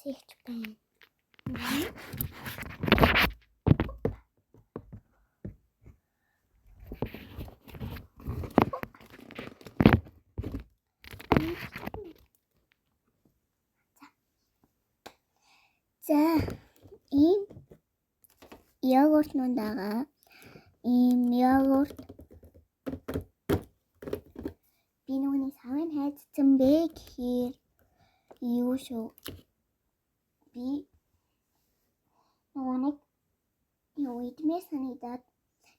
ихч байна. За ийм йогурт нундаага ийм йогурт би нүуний савын хайцсан бэ гэхээр юу шүү би нэг юу идмээр санагдаад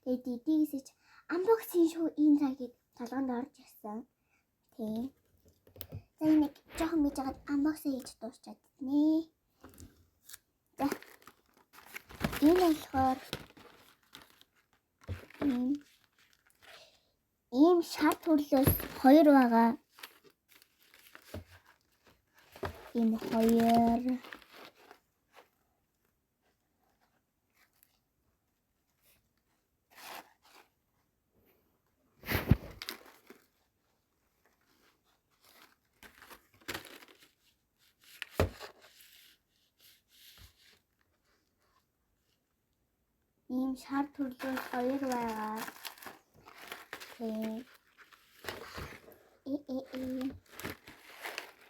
тэгээд дидийгсэж unboxing шүү энэ цагийг толгонд орж ирсэн. Тийм. За нэг жоохон би жагаад unboxing хийж дуусчаад нэ. За энэ болохоор ийм шар төрлөөс хоёр байгаа. Ийм хоёр. Ийм шар төрлөөс хоёр байгаа.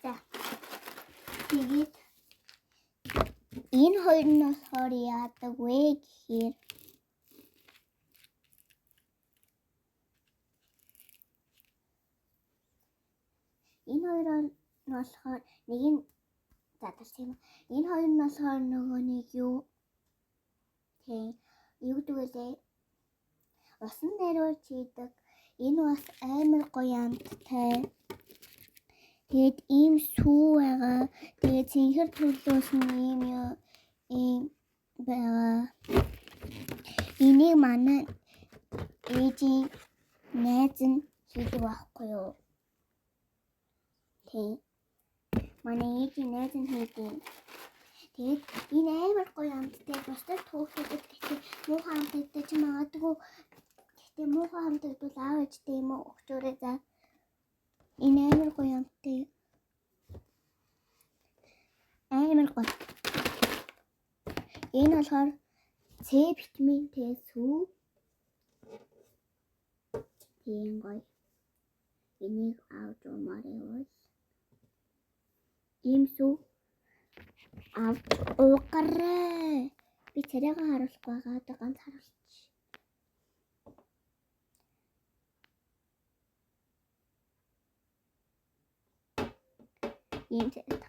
За. Тэгээд энэ хоёр нь болохоор яадаг вэ гэхээр энэ хоёр нь болохоор нэг нь задарсан юм. Энэ хоёр нь болохоор нөгөө нэг юу юу гэдэг вэ? Усан найруулж хийдэг. Энэ бас амар гоё амттай. Тэгээд ийм сүү байгаа. Тэгээд цэнхэр төрлөөс нь ийм байгаа. Энийг манай ээжийн найз нь хийдэг байхгүй юу? Тийм. Манай ээжийн найз нь хийдэг. Тэгээд энэ амар гоё амттай. Бусдад түүхтэйг гэхдээ муухай амттай ч магадгүй. Гэхдээ муухай амттай бол аав ээжтэй юм уу өгчөөрэй за. Энэ амар гоё амттай. Амар гоё. Энэ болохоор С витаминтэй сүү. Тийм гоё. Энийг авч уумаар явуул. Ийм сүү авч уугараа. Би царайгаа харуулахгүй байгаа. Одоо ганц харуулчих. Ийм царай.